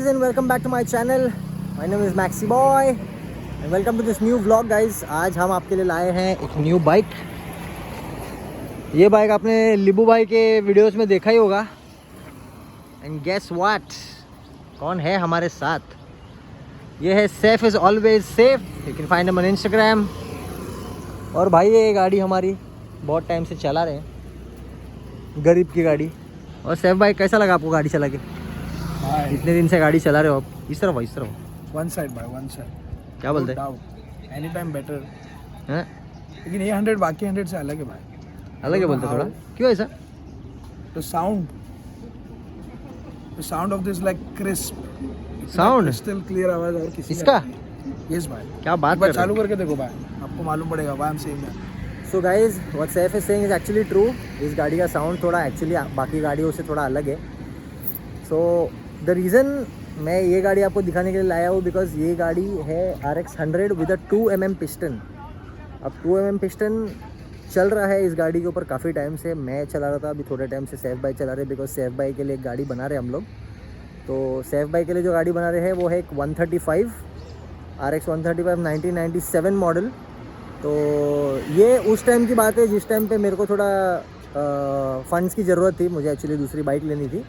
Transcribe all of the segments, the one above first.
and welcome back to my channel. My name is Maxi Boy and welcome to this new vlog guys. आज हम आपके लिए लाए हैं एक न्यू बाइक. ये बाइक आपने लिबू भाई के वीडियोस में देखा ही होगा. एंड गेस व्हाट, कौन है हमारे साथ? ये है safe is always safe. You can find him on Instagram. और भाई ये गाड़ी हमारी बहुत टाइम से चला रहे हैं, गरीब की गाड़ी. और सेफ भाई कैसा लगा आपको गाड़ी चला के? इतने दिन से गाड़ी चला रहे हो आप. इस तरफ इस तरफ one side by one side. क्या बोलते हैं? एनी टाइम बेटर हैं? लेकिन ये 100 बाकी 100 से अलग है भाई. अलग है बोलते थोड़ा. क्यों ऐसा? The sound of this like crisp sound crystal clear आवाज और किसी इसका? यस भाई. क्या बात कर रहे चालू करके देखो भाई, आपको मालूम पड़ेगा why I am saying that. So guys what safe is saying is actually true. इस गाड़ी का साउंड थोड़ा एक्चुअली बाकी गाड़ियों से थोड़ा अलग है. सो द रीज़न मैं ये गाड़ी आपको दिखाने के लिए लाया हूँ बिकॉज ये गाड़ी है RX 100 with a 2mm piston. अब 2mm पिस्टन चल रहा है इस गाड़ी के ऊपर काफ़ी टाइम से. मैं चला रहा था, अभी थोड़े टाइम से सेफ बाइक चला रहे बिकॉज सेफ बाइक के लिए एक गाड़ी बना रहे हम लोग. तो सेफ बाइक के लिए जो गाड़ी बना रहे हैं वो है एक 135 RX 135 1997 मॉडल. तो ये उस टाइम की बात है जिस टाइम पे मेरे को थोड़ा फंड्स की ज़रूरत थी. मुझे एक्चुअली दूसरी बाइक लेनी थी,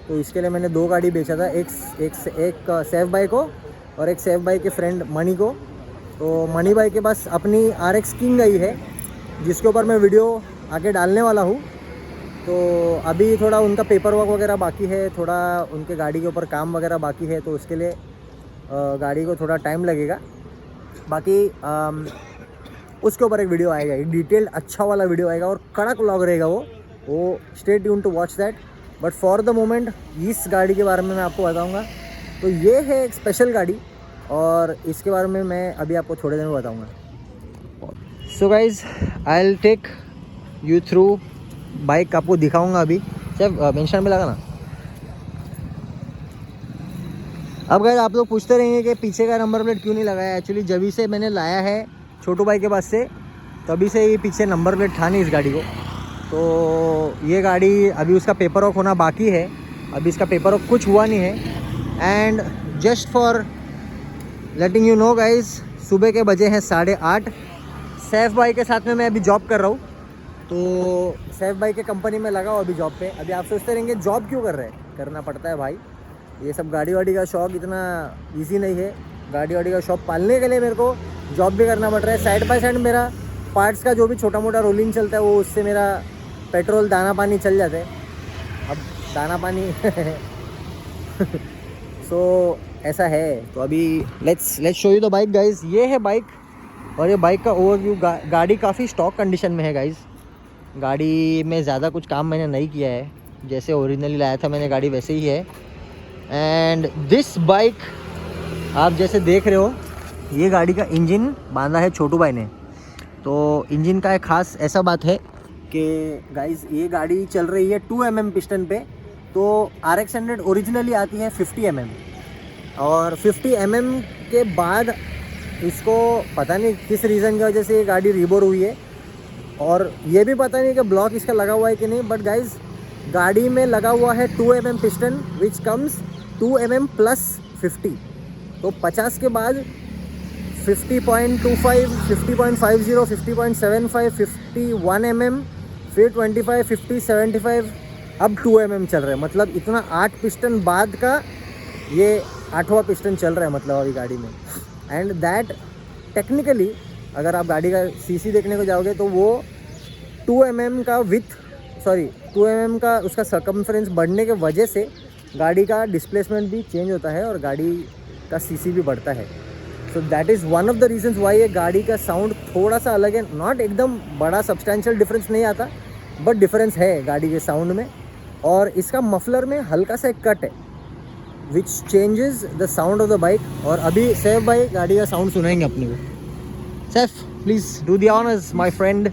तो इसके लिए मैंने 2 गाड़ी बेचा था. एक सेफ बाइक को और एक सेफ बाइक के फ्रेंड मनी को. तो मनी भाई के पास अपनी RX किंग आई है जिसके ऊपर मैं वीडियो आगे डालने वाला हूँ. तो अभी थोड़ा उनका पेपर वर्क वगैरह बाकी है, थोड़ा उनके गाड़ी के ऊपर काम वगैरह बाकी है, तो उसके लिए गाड़ी को थोड़ा टाइम लगेगा. बाकी उसके ऊपर एक वीडियो आएगा, एक डिटेल्ड अच्छा वाला वीडियो आएगा और कड़क व्लॉग रहेगा वो stay tune to watch that. But for the moment इस गाड़ी के बारे में मैं आपको बताऊंगा. तो ये है एक स्पेशल गाड़ी और इसके बारे में मैं अभी आपको थोड़े दिन में बताऊंगा. So guys I will take you through bike. आपको दिखाऊंगा अभी. सिर्फ मेंशन में लगा ना. अब गाइज आप लोग पूछते रहेंगे कि पीछे का नंबर प्लेट क्यों नहीं लगाया. एक्चुअली जब से मैंने लाया है छोटू भाई के पास से, तभी से ये पीछे नंबर प्लेट था नहीं इस गाड़ी को. तो ये गाड़ी अभी उसका पेपर वर्क होना बाकी है. अभी इसका पेपर वर्क कुछ हुआ नहीं है. And just for letting you know guys, सुबह के बजे हैं 8:30. सैफ भाई के साथ में मैं अभी जॉब कर रहा हूँ. तो सैफ भाई के कंपनी में लगा हूँ अभी जॉब पे. अभी आप सोचते रहेंगे जॉब क्यों कर रहे हैं. करना पड़ता है भाई. ये सब गाड़ी वाड़ी का शौक इतना ईजी नहीं है. गाड़ी वाड़ी का शौक पालने के लिए मेरे को जॉब भी करना पड़ रहा है. साइड बाय साइड मेरा पार्ट्स का जो भी छोटा मोटा रोलिंग चलता है वो उससे मेरा पेट्रोल दाना पानी चल जाता है. अब दाना पानी सो ऐसा है. तो अभी let's show you the bike guys. ये है बाइक और ये बाइक का ओवरव्यू. गाड़ी काफ़ी स्टॉक कंडीशन में है गाइज. गाड़ी में ज़्यादा कुछ काम मैंने नहीं किया है. जैसे ओरिजिनली लाया था मैंने गाड़ी वैसे ही है. एंड दिस बाइक आप जैसे देख रहे हो, ये गाड़ी का इंजन बांधा है छोटू भाई ने. तो इंजन का एक ख़ास ऐसा बात है कि गाइस ये गाड़ी चल रही है 2mm पिस्टन पे. तो RX 100 ओरिजिनली आती है 50mm और 50mm के बाद इसको पता नहीं किस रीज़न की वजह से ये गाड़ी रिबोर हुई है. और ये भी पता नहीं कि ब्लॉक इसका लगा हुआ है कि नहीं. बट गाइस गाड़ी में लगा हुआ है 2mm piston which comes 2mm plus 50. तो 50 के बाद 50.25, 50.50, 50.75, 51mm, फिर 25, 50, 75, अब 2mm चल रहा है. मतलब इतना 8 पिस्टन बाद का ये 8वां पिस्टन चल रहा है मतलब अभी गाड़ी में. एंड दैट टेक्निकली अगर आप गाड़ी का CC देखने को जाओगे तो वो 2mm का 2mm का उसका सर्कमफ्रेंस बढ़ने के वजह से गाड़ी का डिस्प्लेसमेंट भी चेंज होता है और गाड़ी का CC भी बढ़ता है. So that is one of the reasons Y ये गाड़ी का साउंड थोड़ा सा अलग है. नॉट एकदम बड़ा सब्सटैंशियल डिफरेंस नहीं आता, बट डिफरेंस है गाड़ी के साउंड में. और इसका मफलर में हल्का सा एक कट है विच changes the sound of the bike. और अभी सैफ भाई गाड़ी का साउंड सुनाएंगे अपने को. Saif please do the honours my friend.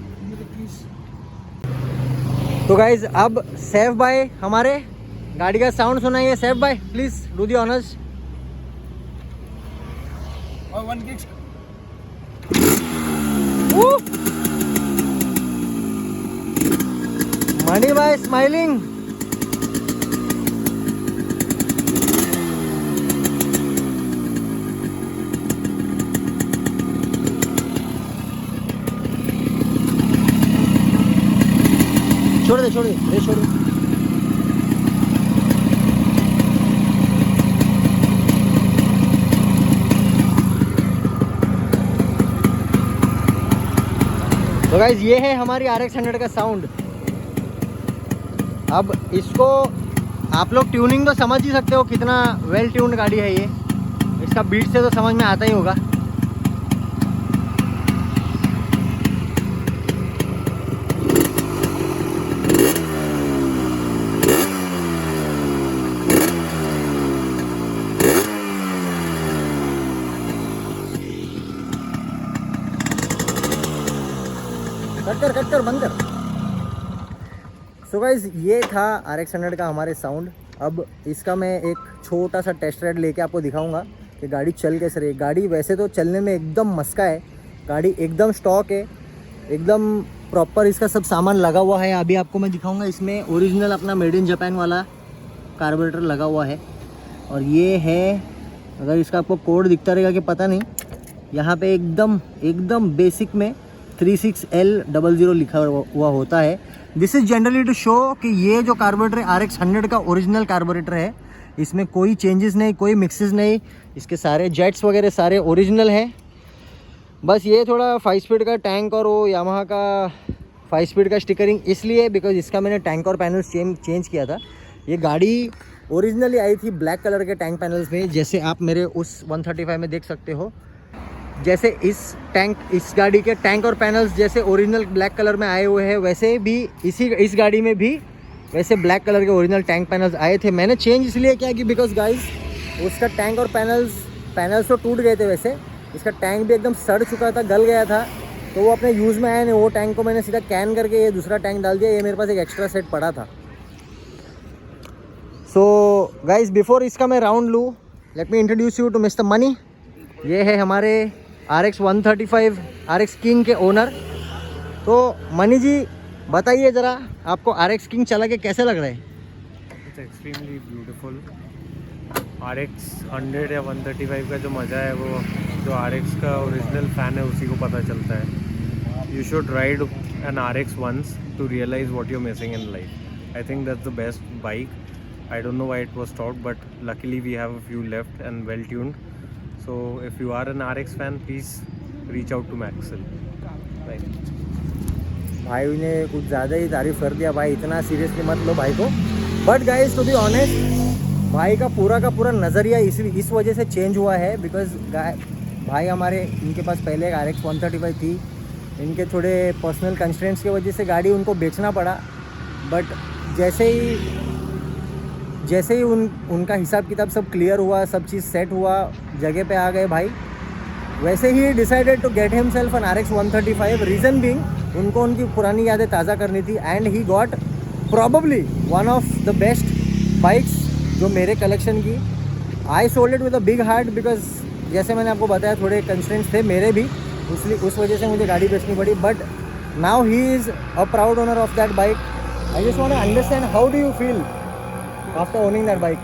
तो गाइज अब सैफ भाई हमारे गाड़ी का साउंड सुनाएंगे. सैफ भाई प्लीज़ डू द ऑनर्स. और 1 किक. मनी भाई स्माइलिंग. छोड़ दे रेस छोड़ दे। तो गाइज ये है हमारी RX 100 का साउंड। अब इसको आप लोग ट्यूनिंग तो समझ ही सकते हो कितना वेल ट्यून्ड गाड़ी है ये। इसका बीट से तो समझ में आता ही होगा। कट कर बंद कर। सो गाइज ये था RX 100 का हमारे साउंड। अब इसका मैं एक छोटा सा टेस्ट राइड लेके आपको दिखाऊंगा कि गाड़ी चल कैसे रही। गाड़ी वैसे तो चलने में एकदम मस्का है, गाड़ी एकदम स्टॉक है, एकदम प्रॉपर इसका सब सामान लगा हुआ है। अभी आपको मैं दिखाऊंगा, इसमें ओरिजिनल अपना मेड इन जापान वाला कार्बोरेटर लगा हुआ है। और ये है, अगर इसका आपको कोड दिखता रहेगा कि पता नहीं, यहाँ पे एकदम बेसिक में 36L00 लिखा हुआ होता है। This is generally to show कि ये जो कार्बोरेटर है RX 100 का ओरिजिनल कार्बोरेटर है, इसमें कोई चेंजेस नहीं, कोई मिक्सेस नहीं, इसके सारे जेट्स वगैरह सारे ओरिजिनल है। बस ये थोड़ा 5 स्पीड का टैंक और वो यामाहा का 5 स्पीड का स्टिकरिंग इसलिए बिकॉज इसका मैंने टैंक और पैनल्स चेंज किया था। ये गाड़ी ओरिजिनली आई थी ब्लैक कलर के टैंक पैनल्स में, जैसे आप मेरे उस 135 में देख सकते हो। जैसे इस गाड़ी के टैंक और पैनल्स जैसे ओरिजिनल ब्लैक कलर में आए हुए हैं, वैसे भी इस गाड़ी में भी वैसे ब्लैक कलर के ओरिजिनल टैंक पैनल्स आए थे। मैंने चेंज इसलिए किया कि बिकॉज गाइस उसका टैंक और पैनल्स तो टूट गए थे, वैसे इसका टैंक भी एकदम सड़ चुका था, गल गया था, तो वो अपने यूज़ में आया नहीं। वो टैंक को मैंने सीधा कैन करके ये दूसरा टैंक डाल दिया। ये मेरे पास एक एक्स्ट्रा सेट पड़ा था। सो गाइस बिफोर इसका मैं राउंड लूँ, let me introduce you to mister Mani. ये है हमारे RX 135 RX किंग के ओनर। तो मनी जी बताइए ज़रा, आपको RX किंग चला के कैसे लग रहा है? It's extremely beautiful. RX 100 या 135 का जो मज़ा है वो जो RX का ओरिजिनल फ़ैन है उसी को पता चलता है। You should ride an RX once to realize what you're missing in life. I think that's the best bike. I don't know why it was stopped, but luckily we have a few left and well tuned. So if you are an RX fan, please reach out to Maxwell. Right. भाई ने कुछ ज़्यादा ही तारीफ़ कर दिया भाई, इतना seriously मत लो भाई को। But guys to be honest, भाई का पूरा नज़रिया इस वजह से चेंज हुआ है बिकॉज भाई हमारे इनके पास पहले एक RX 135 थी, इनके थोड़े पर्सनल कंस्ट्रेंट्स की वजह से गाड़ी उनको बेचना पड़ा। बट जैसे ही उनका हिसाब किताब सब क्लियर हुआ, सब चीज़ सेट हुआ, जगह पे आ गए भाई, वैसे ही decided to get himself an RX 135। Reason being उनको उनकी पुरानी यादें ताज़ा करनी थी and he got probably one of the best bikes जो मेरे कलेक्शन की। I sold it with a big heart because जैसे मैंने आपको बताया थोड़े कंस्ट्रेंट्स थे मेरे भी, उस वजह से मुझे गाड़ी बेचनी पड़ी। But now he is a proud owner of that bike. I just want to understand how do you feel after owning that bike?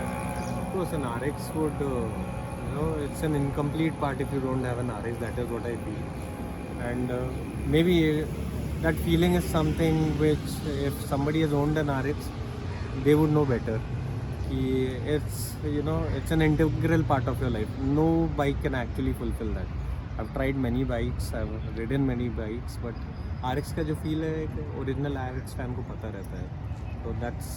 Of course, an RX would, it's an incomplete part if you don't have an RX. That is what I feel. And maybe that feeling is something which, if somebody has owned an RX, they would know better. It's an integral part of your life. No bike can actually fulfill that. I've tried many bikes, I've ridden many bikes, but RX का जो feel है एक original RX fan को पता रहता है. So that's,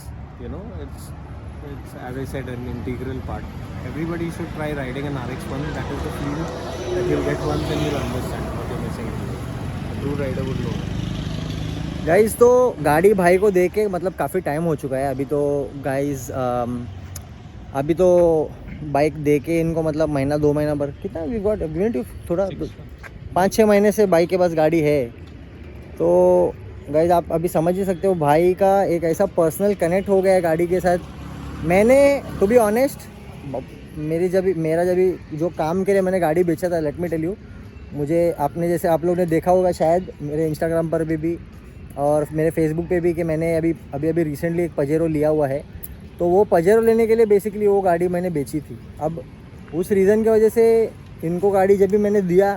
it's as I said an integral part. Everybody should try riding an RX once. That is the feel that you'll get once and you'll understand what you're missing. A true rider would know. Guys तो गाड़ी भाई को दे के मतलब काफ़ी time हो चुका है। अभी तो गाइज़ अभी तो बाइक दे के इनको मतलब महीना 2 महीना भर कितना वी गॉट थोड़ा 5-6 महीने से बाइक के पास गाड़ी है। तो गाइज़ आप अभी समझ ही सकते हो भाई का एक ऐसा पर्सनल कनेक्ट हो गया है गाड़ी के साथ। मैंने टू बी ऑनेस्ट मेरा जब जो काम के लिए मैंने गाड़ी बेचा था, लेट मी टेल यू, मुझे आपने जैसे आप लोग ने देखा होगा शायद मेरे इंस्टाग्राम पर भी और मेरे फेसबुक पे भी कि मैंने अभी रिसेंटली एक पजेरो लिया हुआ है। तो वो पजेरो लेने के लिए बेसिकली वो गाड़ी मैंने बेची थी। अब उस रीज़न की वजह से इनको गाड़ी जब भी मैंने दिया,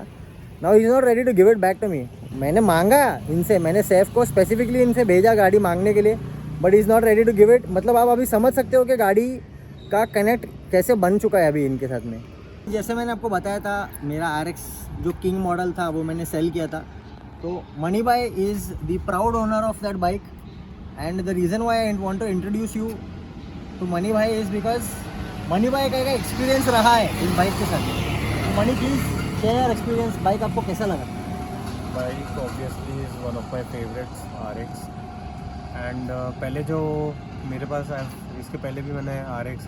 now he is not ready to give it back to me. मैंने मांगा इनसे, मैंने सैफ को स्पेसिफिकली इनसे भेजा गाड़ी मांगने के लिए, but is not ready to give it. मतलब आप अभी समझ सकते हो कि गाड़ी का कनेक्ट कैसे बन चुका है अभी इनके साथ में। जैसे मैंने आपको बताया था, मेरा RX जो किंग मॉडल था वो मैंने सेल किया था। तो मनी भाई is the proud owner of that bike, and the reason why I want to introduce you to Mani भाई इज़ बिकॉज मनी भाई का एक्सपीरियंस रहा है इस बाइक के साथ। तो money please share experience, bike आपको कैसा लगा? Bike obviously is one of my favourites RX। And पहले जो मेरे पास इसके पहले भी मैंने RX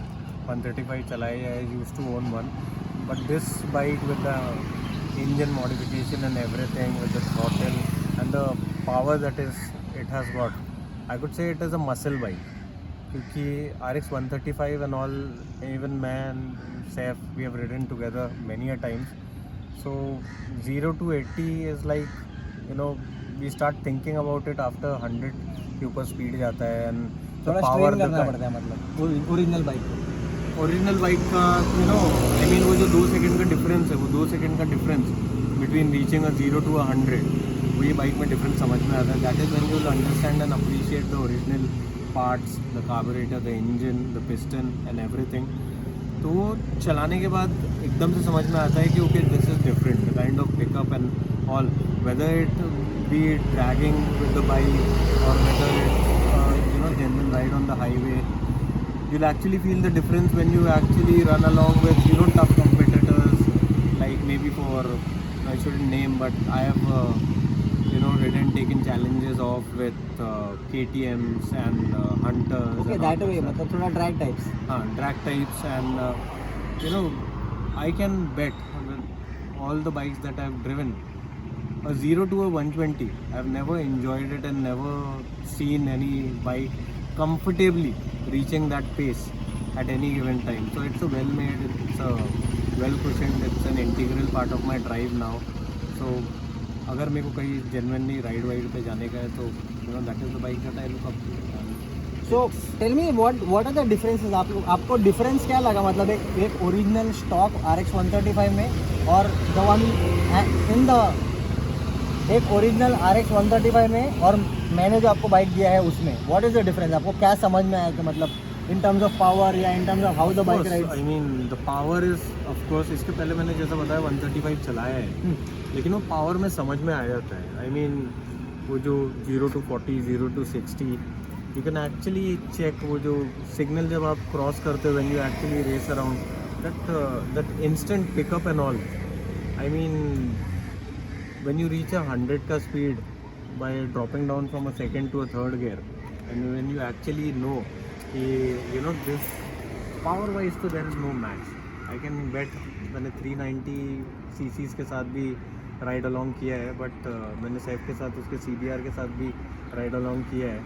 135 चलाई है, use to own one, but this bike with the engine modification and everything, with the throttle and the power that is it has got, I could say it is a muscle bike. क्योंकि RX 135 and all, even मैं and Saif, we have ridden together many a times. So 0 to 80 is like, you know, we start thinking about it after 100 के ऊपर speed जाता है, and थोड़ा strain करना पड़ता है मतलब ओरिजिनल बाइक को। ओरिजिनल बाइक का यू नो आई मीन वो जो 2 सेकंड का डिफरेंस है, वो 2 सेकंड का difference between reaching a 0 to 100, वो ये बाइक में डिफरेंस समझ में आता है। That is when you will understand and appreciate the original parts, the carburettor, the engine, the piston and everything. तो वो चलाने के बाद एकदम से समझ में आता है कि okay this is different, the kind of pickup and all, whether it be dragging with the bike और whether it you know genuine ride on the highway, you'll actually feel the difference when you actually run along with, you know, tough competitors, like maybe for, I shouldn't name, but I have you know, ridden, taken challenges off with KTMs and Hunters. Okay, and that all way, stuff. मतलब थोड़ा drag types. Drag types, and you know, I can bet with all the bikes that I've driven, a 0 to a 120, I've never enjoyed it and never seen any bike comfortably reaching that pace at any given time. So it's a well made, it's a well cushioned, it's an integral part of my drive now. So अगर मेरे को कहीं genuinely ride wide पे जाने का है तो you know that is the bike that I look up to. So tell me what are the differences? आपको डिफरेंस क्या लगा, मतलब एक ओरिजिनल स्टॉक RX 135 में और द वन इन द एक ओरिजिनल RX 135 में और मैंने जो आपको बाइक दिया है उसमें, व्हाट इज़ द डिफरेंस? आपको क्या समझ में आया कि मतलब इन टर्म्स ऑफ पावर या in terms of how the bike rides? I mean the power is of course, इसके पहले मैंने जैसा बताया 135 चलाया है, लेकिन वो पावर में समझ में आ जाता है। आई मीन वो जो 0 to 40, 0 to 60, you can actually check वो जो सिग्नल जब आप क्रॉस करते हो, when you actually race around, that instant pickup and all. I mean when you reach 100 ka speed by dropping down from a second to a third gear, and when you actually know you know this power wise, so there is no match. I can bet मैंने 390 cc's के साथ भी ride along किया है, but मैंने सैफ के साथ उसके CBR के साथ भी राइड अलॉन्ग किया है,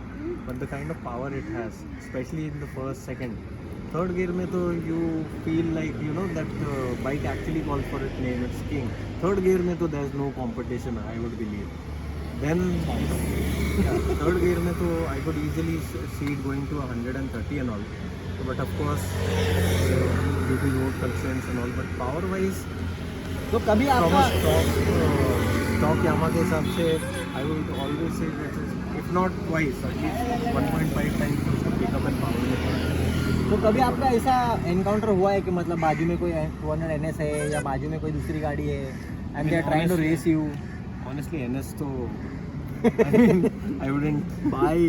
but the kind of power it has, specially in the first second third gear में, तो you feel like you know that bike actually call for it name, it's king. Third gear में तो there is no competition, I would believe. Then third gear में तो I could easily see it going to 130 and all, but of course due to road constraints and all, but power wise तो कभी आपका stock यामा के हिसाब से I would always say that is if not twice at least 1.5 times उसका pickup and power में। तो कभी आपका ऐसा एनकाउंटर हुआ है कि मतलब बाजू में कोई 200 NS है या बाजू में कोई दूसरी गाड़ी है and they are trying to race you? Honestly NS तो आई वुडंट भाई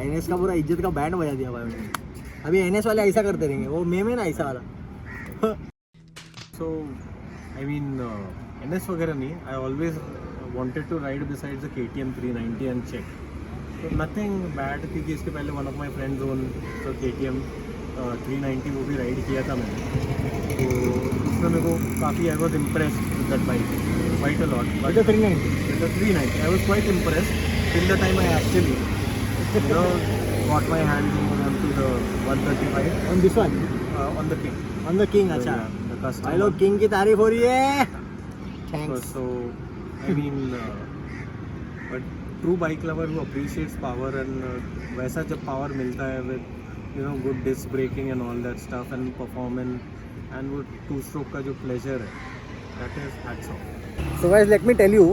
NS का पूरा इज्जत का बैंड बजा दिया भाई उन्होंने। अभी NS वाले ऐसा करते रहेंगे, वो में ना ऐसा वाला। सो आई मीन NS वगैरह नहीं, I always wanted to ride besides the KTM 390 and check, तो नथिंग बैड, क्योंकि इसके पहले one of my friends own तो KTM 390 वो भी राइड किया था मैंने, तो उसमें मेरे को काफ़ी I was impressed with that bike quite a lot. But 390 I was quite impressed till the time I actually you know got my hands on to the 135 on this one, on the King. On the king. अच्छा, the custom भाई लोग king की तारीफ हो रही है। Thanks. so I mean but true bike lover who appreciates power and वैसा जब power मिलता है with you know good disc braking and all that stuff and performance and वो 2 stroke का जो pleasure है, that is hats off. So guys, let me tell you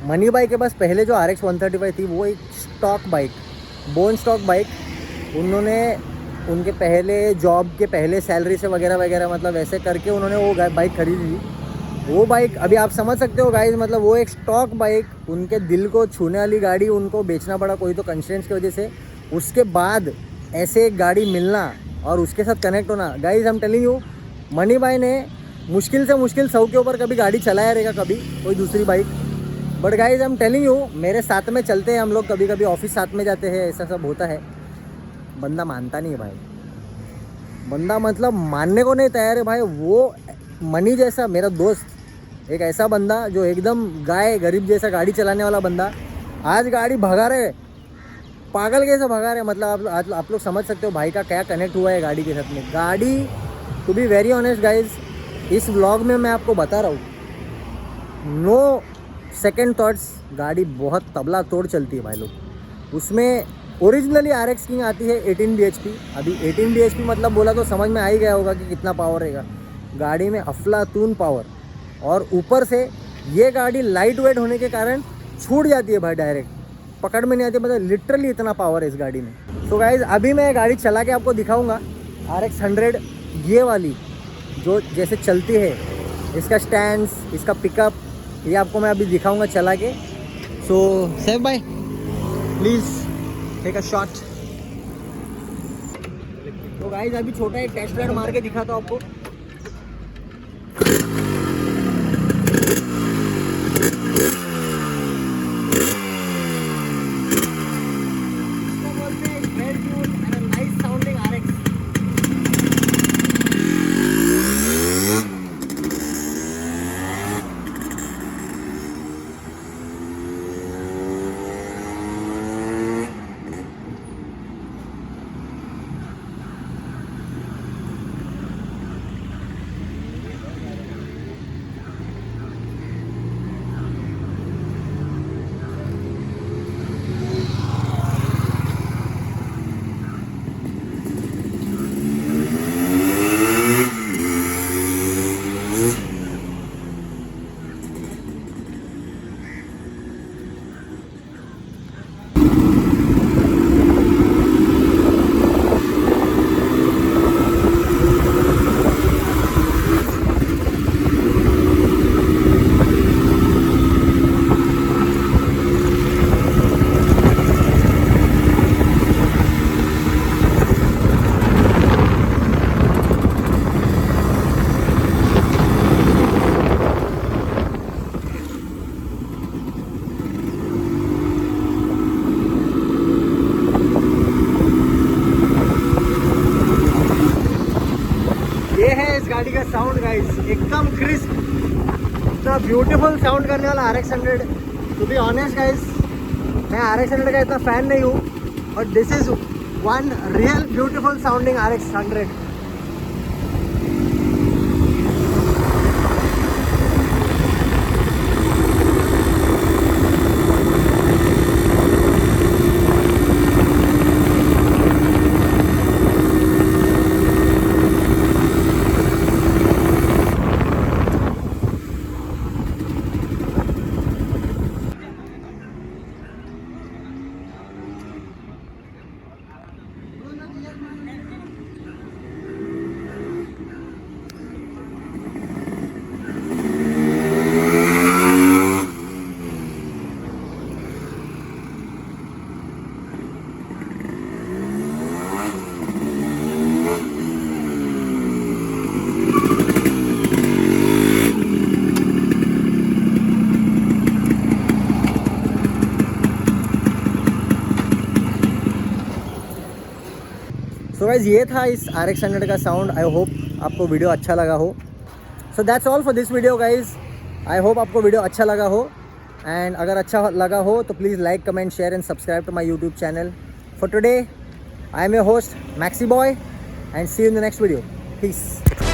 money भाई के पास पहले जो RX 135 थी वो एक stock bike, bone stock bike, उन्होंने उनके पहले जॉब के पहले सैलरी से वगैरह वगैरह मतलब ऐसे करके उन्होंने वो बाइक खरीदी थी। वो बाइक अभी आप समझ सकते हो गाइस, मतलब वो एक स्टॉक बाइक, उनके दिल को छूने वाली गाड़ी उनको बेचना पड़ा कोई तो कंस्ट्रेंट्स की वजह से। उसके बाद ऐसे एक गाड़ी मिलना और उसके साथ कनेक्ट होना, guys I am telling you, money भाई ने मुश्किल से मुश्किल 100 के ऊपर कभी गाड़ी चलाया रहेगा कभी कोई दूसरी bike. But guys I am telling you, मेरे साथ में चलते हैं हम लोग, कभी कभी ऑफिस साथ में जाते हैं, ऐसा सब होता है। बंदा मानता नहीं है भाई, बंदा मतलब मानने को नहीं तैयार है भाई। वो मनी जैसा मेरा दोस्त, एक ऐसा बंदा जो एकदम गाय गरीब जैसा गाड़ी चलाने वाला बंदा, आज गाड़ी भगा रहे, पागल कैसे भगा रहे। मतलब आप लोग समझ सकते हो भाई का क्या कनेक्ट हुआ है गाड़ी के साथ में। गाड़ी, to be very honest guys, इस व्लॉग में मैं आपको बता रहा हूँ, नो सेकेंड थॉट्स, गाड़ी बहुत तबला तोड़ चलती है भाई लोग। उसमें ओरिजिनली RX किंग आती है 18 bhp। अभी 18 bhp मतलब बोला तो समझ में आ ही गया होगा कि कितना पावर रहेगा। गाड़ी में अफलातून पावर, और ऊपर से ये गाड़ी लाइट वेट होने के कारण छूट जाती है भाई, डायरेक्ट पकड़ में नहीं आती, मतलब लिटरली इतना पावर है इस गाड़ी में। तो गाइज अभी मैं गाड़ी चला के आपको दिखाऊंगा RX 100, ये वाली जो जैसे चलती है, इसका स्टैंड्स, इसका पिकअप, ये आपको मैं अभी दिखाऊंगा चला के। सो सैफ भाई प्लीज़ टेक अ शॉट। तो गाइज अभी छोटा एक टेस्ट राइड मार के दिखाता हूँ आपको। गाड़ी का साउंड गाइस, एकदम क्रिस्प, इतना ब्यूटीफुल साउंड करने वाला RX 100। To be honest guys, मैं RX 100 का इतना फैन नहीं हूँ, और this is one real beautiful sounding RX 100। So guys ये था इस RX 100 का साउंड। आई होप आपको वीडियो अच्छा लगा हो। So that's all for this video guys. I hope आपको वीडियो अच्छा लगा हो, एंड अगर अच्छा लगा हो तो please like, comment, share and subscribe to my YouTube channel. For today I am your host Maxi boy, and see you in the next video. Piece.